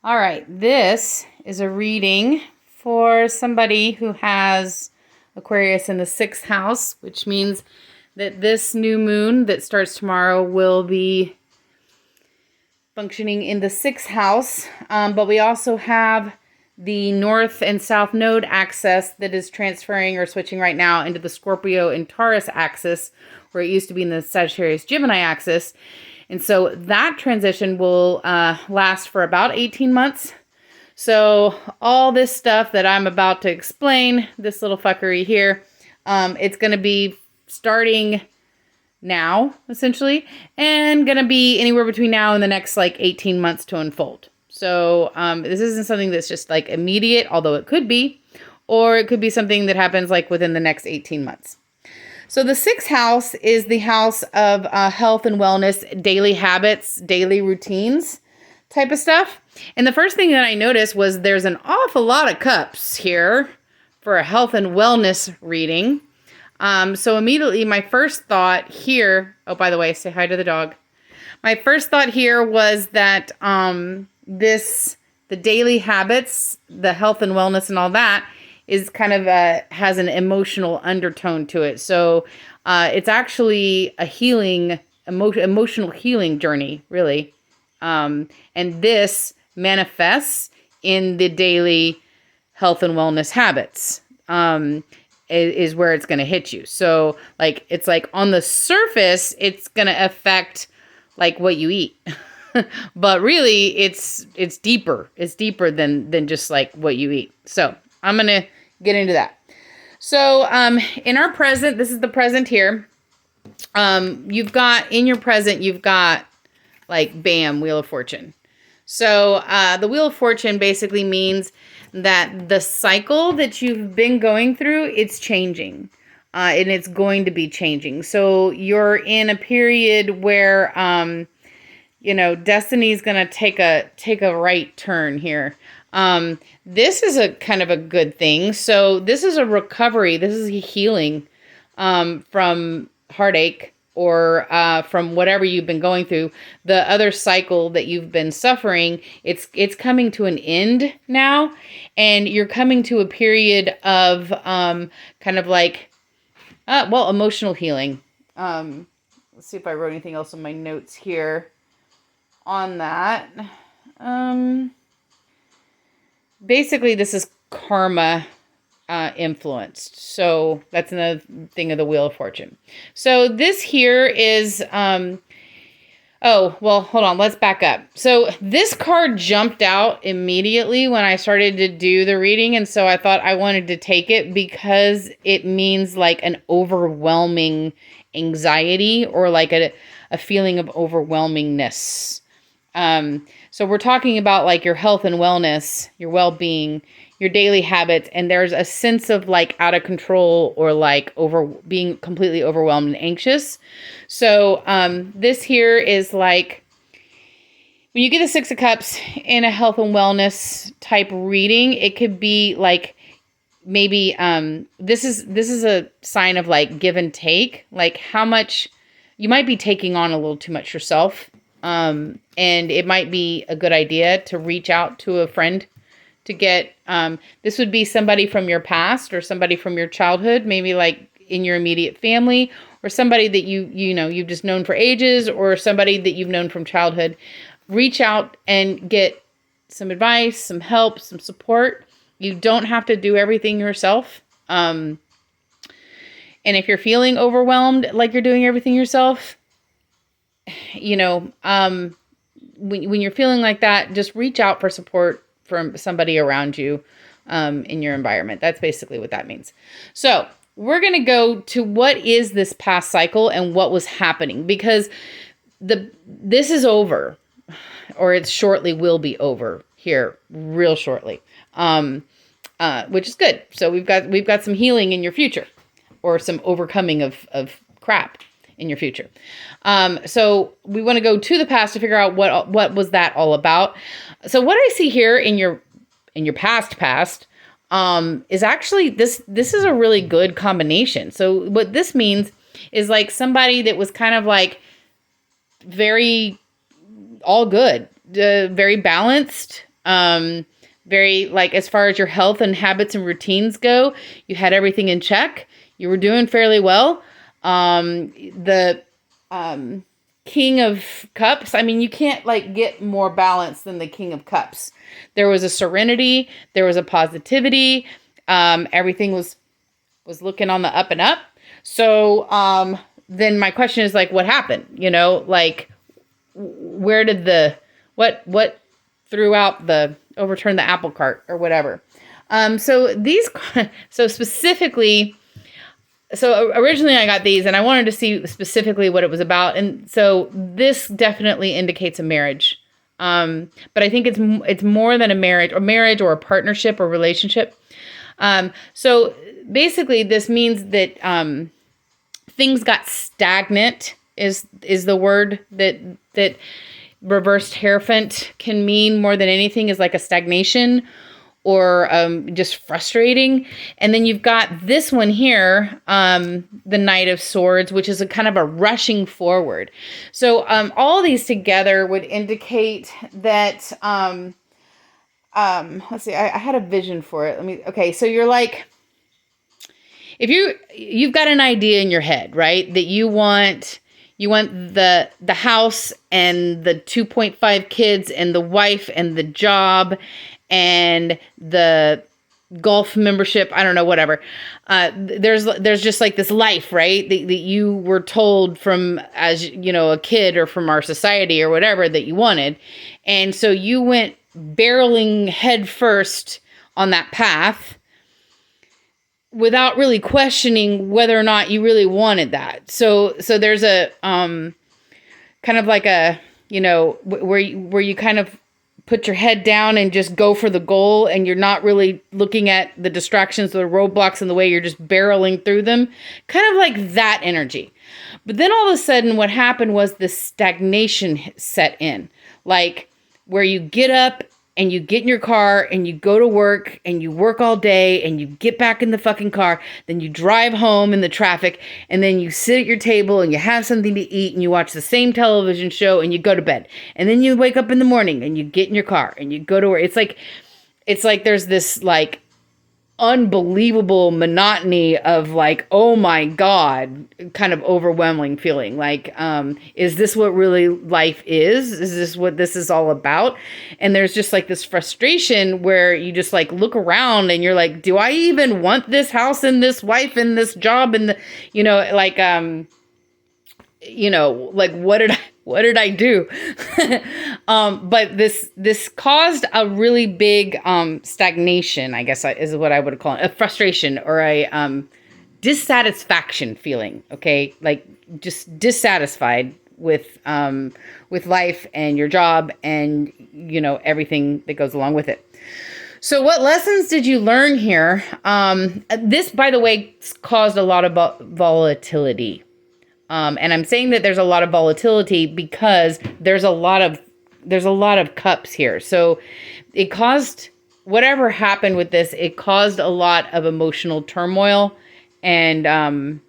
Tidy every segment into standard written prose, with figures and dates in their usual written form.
All right, this is a reading for somebody who has Aquarius in the 6th house, which means that this new moon that starts tomorrow will be functioning in the 6th house. But we also have the North and South Node axis that is transferring or switching right now into the Scorpio and Taurus axis, where it used to be in the Sagittarius Gemini axis. And so that transition will last for about 18 months. So all this stuff that I'm about to explain, this little fuckery here, it's going to be starting now, essentially, and going to be anywhere between now and the next 18 months to unfold. So this isn't something that's just immediate, although it could be, or it could be something that happens within the next 18 months. So the 6th house is the house of health and wellness, daily habits, daily routines type of stuff. And the first thing that I noticed was there's an awful lot of cups here for a health and wellness reading. So immediately my first thought here, oh, by the way, say hi to the dog. My first thought here was that the daily habits, the health and wellness and all that, is kind of has an emotional undertone to it. So it's actually a healing, emotional healing journey, really. And this manifests in the daily health and wellness habits, is where it's going to hit you. So it's on the surface, it's going to affect what you eat. But really it's deeper. It's deeper than just what you eat. So I'm going to get into that. So, in our present, this is the present here. You've got, in your present, you've got bam, Wheel of Fortune. So, the Wheel of Fortune basically means that the cycle that you've been going through, it's changing. And it's going to be changing. So you're in a period where, destiny's going to take a right turn here. This is a kind of a good thing. So this is a recovery. This is a healing, from heartache or, from whatever you've been going through. The other cycle that you've been suffering, it's coming to an end now, and you're coming to a period of, emotional healing. Let's see if I wrote anything else in my notes here on that. Basically, this is karma influenced. So that's another thing of the Wheel of Fortune. So this here is, hold on, let's back up. So this card jumped out immediately when I started to do the reading. And so I thought I wanted to take it because it means an overwhelming anxiety or a feeling of overwhelmingness. So we're talking about your health and wellness, your well-being, your daily habits, and there's a sense of out of control or being completely overwhelmed and anxious. So this here is when you get the 6 of Cups in a health and wellness type reading, it could be maybe this is a sign of give and take, how much you might be taking on a little too much yourself. And it might be a good idea to reach out to a friend to get, this would be somebody from your past or somebody from your childhood, maybe in your immediate family, or somebody that you've just known for ages, or somebody that you've known from childhood. Reach out and get some advice, some help, some support. You don't have to do everything yourself. And if you're feeling overwhelmed, you're doing everything yourself, when you're feeling like that, just reach out for support from somebody around you, in your environment. That's basically what that means. So we're going to go to what is this past cycle and what was happening, because this is over, or it shortly will be over here real shortly, which is good. So we've got some healing in your future, or some overcoming of crap in your future. So we want to go to the past to figure out what was that all about. So what I see here in your past is actually this is a really good combination. So what this means is somebody that was kind of very all good, very balanced, Very, like, as far as your health and habits and routines go, you had everything in check. You were doing fairly well. The King of Cups, I mean, you can't, like, get more balance than the King of Cups. There was a serenity. There was a positivity. Everything was looking on the up and up. So then my question is, like, what happened? You know, like, where did what threw out overturned the apple cart or whatever? So originally I got these and I wanted to see specifically what it was about. And so this definitely indicates a marriage. But I think it's more than a marriage or a partnership or relationship. So basically this means that things got stagnant is the word that reversed Hierophant can mean more than anything, is like a stagnation or just frustrating. And then you've got this one here, the Knight of Swords, which is a kind of a rushing forward. So all these together would indicate that, let's see, I had a vision for it. Okay, so you're like, if you've got an idea in your head, right, that you want the house and the 2.5 kids and the wife and the job and the golf membership, I don't know, whatever. There's just like this life, right, that you were told from, as you know, a kid or from our society or whatever, that you wanted. And so you went barreling head first on that path without really questioning whether or not you really wanted that. So there's a kind of like a, you know, where you kind of put your head down and just go for the goal, and you're not really looking at the distractions or the roadblocks in the way, you're just barreling through them. Kind of like that energy. But then all of a sudden what happened was this stagnation set in, like where you get up and you get in your car and you go to work and you work all day and you get back in the fucking car. Then you drive home in the traffic and then you sit at your table and you have something to eat and you watch the same television show and you go to bed. And then you wake up in the morning and you get in your car and you go to work. It's like there's this like unbelievable monotony of like, oh my God, kind of overwhelming feeling. Like, is this what really life is? Is this what this is all about? And there's just like this frustration where you just like look around and you're like, do I even want this house and this wife and this job? And the, you know, like, like what did I do? But this caused a really big stagnation, I guess is what I would call it, a frustration or a dissatisfaction feeling. Okay, like just dissatisfied with life and your job and you know everything that goes along with it. So what lessons did you learn here? This, by the way, caused a lot of volatility. And I'm saying that there's a lot of volatility because there's a lot of cups here. So it caused, whatever happened with this, it caused a lot of emotional turmoil and,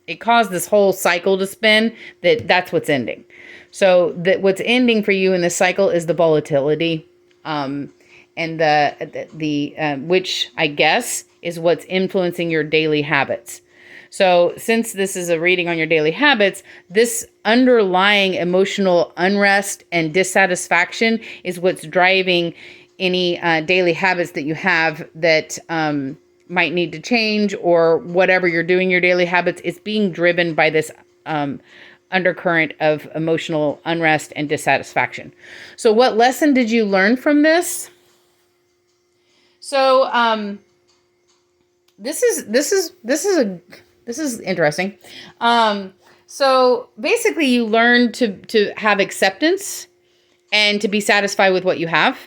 it caused this whole cycle to spin that's what's ending. So that what's ending for you in this cycle is the volatility, and the which I guess is what's influencing your daily habits. So since this is a reading on your daily habits, this underlying emotional unrest and dissatisfaction is what's driving any daily habits that you have that might need to change, or whatever you're doing, your daily habits, it's being driven by this undercurrent of emotional unrest and dissatisfaction. So what lesson did you learn from this? So this is interesting. So basically you learn to have acceptance and to be satisfied with what you have.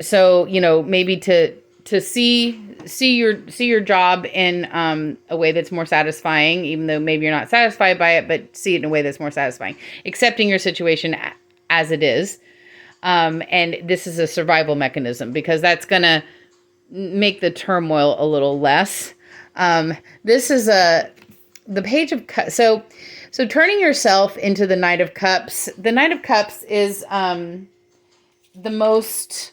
So, you know, maybe to see your job in a way that's more satisfying, even though maybe you're not satisfied by it, but see it in a way that's more satisfying. Accepting your situation as it is. And this is a survival mechanism because that's going to make the turmoil a little less. This is the Page of Cups. So So turning yourself into the Knight of Cups. The Knight of Cups is the most,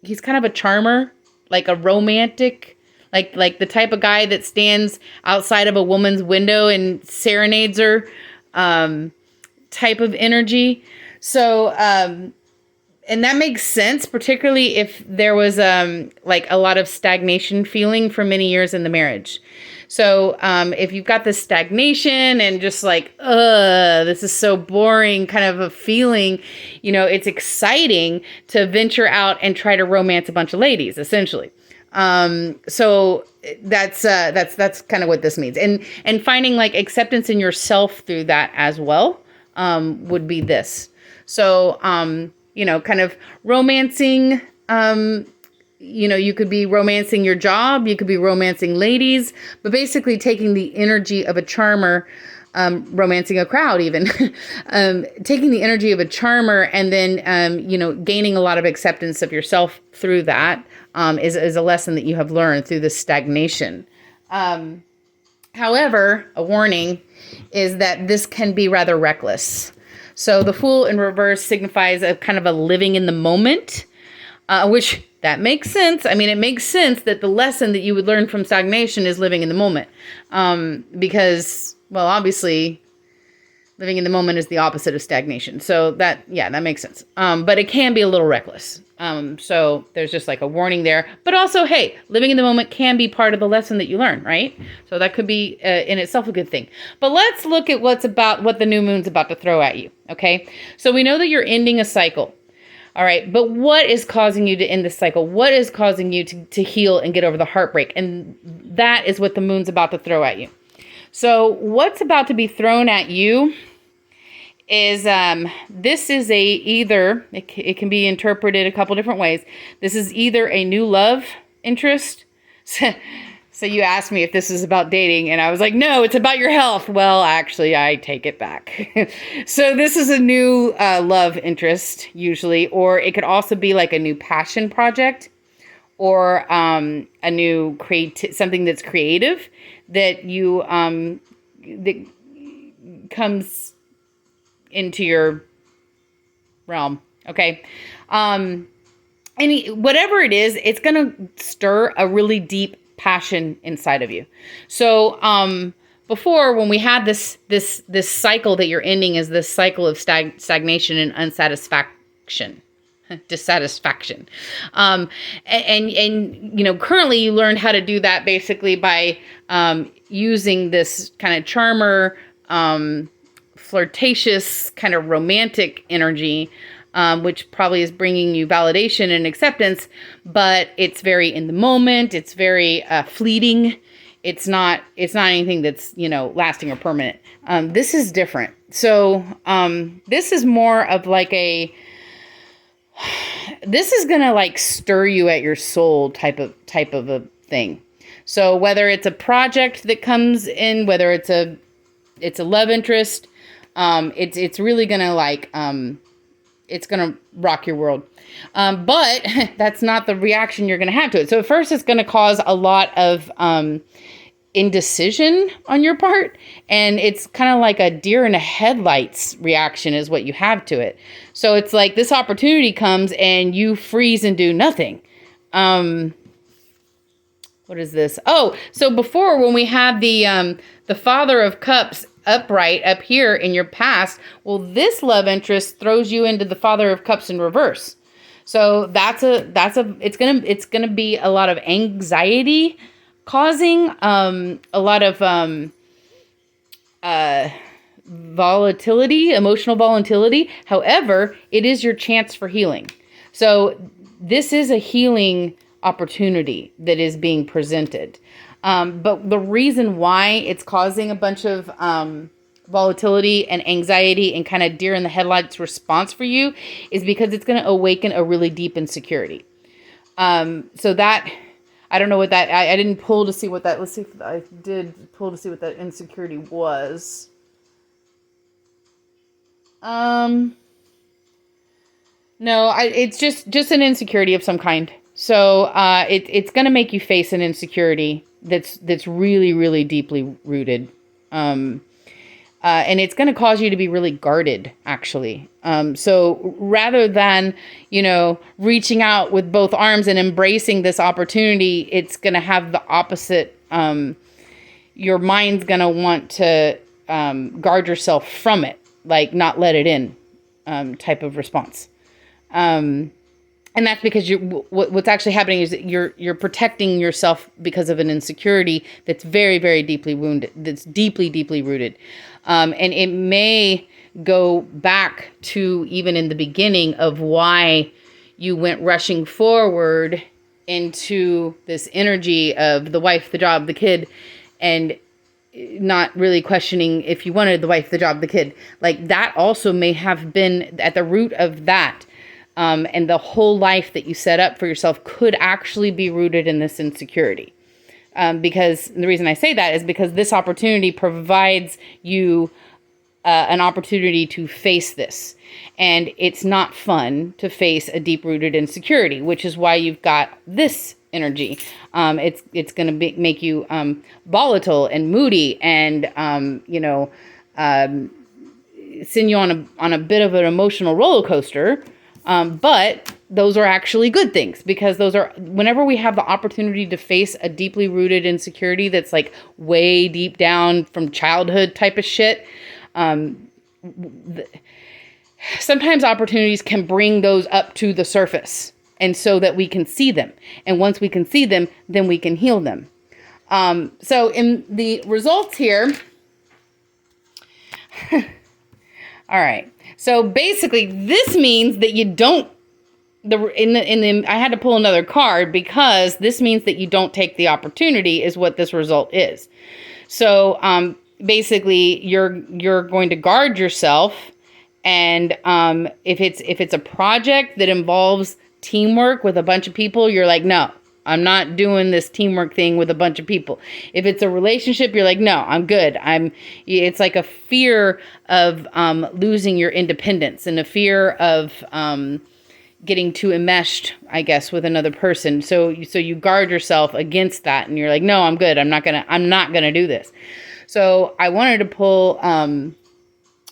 he's kind of a charmer, like a romantic, like the type of guy that stands outside of a woman's window and serenades her, type of energy. So, and that makes sense, particularly if there was like a lot of stagnation feeling for many years in the marriage. So if you've got this stagnation and just like, this is so boring kind of a feeling, it's exciting to venture out and try to romance a bunch of ladies, essentially. So that's kind of what this means. And finding like acceptance in yourself through that as well, would be this. So, kind of romancing, you could be romancing your job, you could be romancing ladies, but basically taking the energy of a charmer, romancing a crowd even, taking the energy of a charmer and then, gaining a lot of acceptance of yourself through that, is a lesson that you have learned through this stagnation. However, a warning is that this can be rather reckless. So the Fool in reverse signifies a kind of a living in the moment, which that makes sense. I mean, it makes sense that the lesson that you would learn from stagnation is living in the moment. Because, well, obviously, living in the moment is the opposite of stagnation. So that makes sense. But it can be a little reckless. So there's just like a warning there. But also, hey, living in the moment can be part of the lesson that you learn, right? So that could be in itself a good thing. But let's look at what the new moon's about to throw at you, okay? So we know that you're ending a cycle. All right, but what is causing you to end this cycle? What is causing you to heal and get over the heartbreak? And that is what the moon's about to throw at you. So what's about to be thrown at you is this is it can be interpreted a couple different ways. This is either a new love interest. So you asked me if this is about dating, and I was like, no, it's about your health. Well, actually, I take it back. So this is a new love interest, usually, or it could also be like a new passion project, or a new something that's creative that you that comes into your realm. Okay. Whatever it is, it's going to stir a really deep passion inside of you. So, before, when we had this cycle that you're ending is this cycle of stagnation and unsatisfaction, dissatisfaction. Currently you learned how to do that basically by, using this kind of charmer, flirtatious kind of romantic energy, which probably is bringing you validation and acceptance, but it's very in the moment. It's very fleeting. It's not anything that's, lasting or permanent. This is different. So this is more of like this is going to like stir you at your soul type of a thing. So whether it's a project that comes in, whether it's a love interest, it's really going to it's going to rock your world. But that's not the reaction you're going to have to it. So at first it's going to cause a lot of indecision on your part. And it's kind of like a deer in the headlights reaction is what you have to it. So it's like this opportunity comes and you freeze and do nothing. What is this? Oh, so before when we had the Father of Cups upright up here in your past, well, this love interest throws you into the Father of Cups in reverse. So it's gonna be a lot of anxiety causing, a lot of volatility, emotional volatility. However, it is your chance for healing. So this is a healing opportunity that is being presented. But the reason why it's causing a bunch of volatility and anxiety and kind of deer in the headlights response for you is because it's going to awaken a really deep insecurity. So that, I don't know what that, I didn't pull to see what that, let's see if I did pull to see what that insecurity was. No, it's just an insecurity of some kind. So it's going to make you face an insecurity that's really, really deeply rooted. And it's going to cause you to be really guarded, actually. So rather than, reaching out with both arms and embracing this opportunity, it's going to have the opposite. Your mind's going to want to guard yourself from it, like not let it in type of response. And that's because what's actually happening is that you're protecting yourself because of an insecurity that's very, very deeply wounded, that's deeply, deeply rooted. And it may go back to even in the beginning of why you went rushing forward into this energy of the wife, the job, the kid, and not really questioning if you wanted the wife, the job, the kid. Like that also may have been at the root of that. And the whole life that you set up for yourself could actually be rooted in this insecurity. Because the reason I say that is because this opportunity provides you an opportunity to face this. And it's not fun to face a deep-rooted insecurity, which is why you've got this energy. It's going to make you volatile and moody and, send you on a bit of an emotional roller coaster. But those are actually good things because whenever we have the opportunity to face a deeply rooted insecurity that's like way deep down from childhood type of shit, sometimes opportunities can bring those up to the surface and so that we can see them. And once we can see them, then we can heal them. So in the results here, all right. So basically, this means that you don't. I had to pull another card because this means that you don't take the opportunity. Is what this result is. So basically, you're going to guard yourself, and if it's a project that involves teamwork with a bunch of people, you're like, no, I'm not doing this teamwork thing with a bunch of people. If it's a relationship, you're like, no, I'm good. It's like a fear of losing your independence and a fear of getting too enmeshed, I guess, with another person. So you guard yourself against that, and you're like, no, I'm good. I'm not gonna do this. So I wanted to pull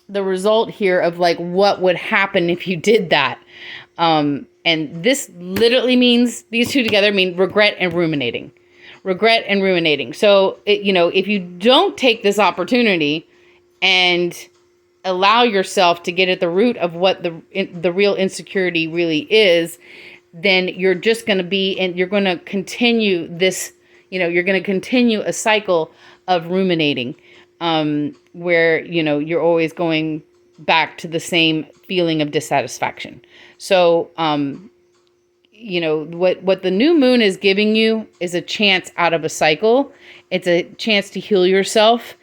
the result here of like what would happen if you did that. And this literally means, these two together mean regret and ruminating. Regret and ruminating. So, if you don't take this opportunity and allow yourself to get at the root of what the real insecurity really is, then you're just going to be, and you're going to continue this, you're going to continue a cycle of ruminating, where, you're always going back to the same feeling of dissatisfaction. So, what the new moon is giving you is a chance out of a cycle. It's a chance to heal yourself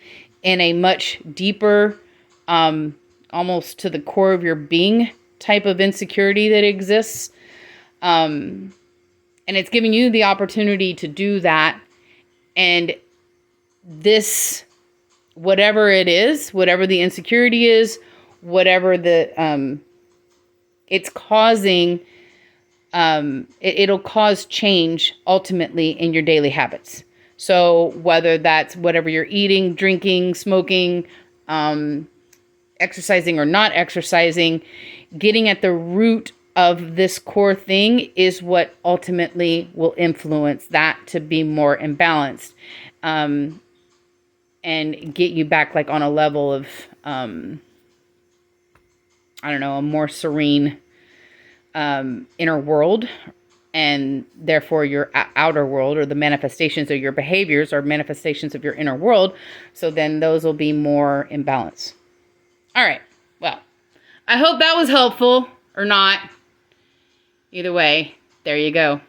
in a much deeper, almost to the core of your being type of insecurity that exists. And it's giving you the opportunity to do that. And this, whatever it is, whatever the insecurity is, whatever it's causing, it'll cause change ultimately in your daily habits. So whether that's whatever you're eating, drinking, smoking, exercising or not exercising, getting at the root of this core thing is what ultimately will influence that to be more imbalanced, and get you back like on a level of, a more serene inner world, and therefore your outer world, or the manifestations of your behaviors are manifestations of your inner world. So then those will be more in balance. All right. Well, I hope that was helpful or not. Either way, there you go.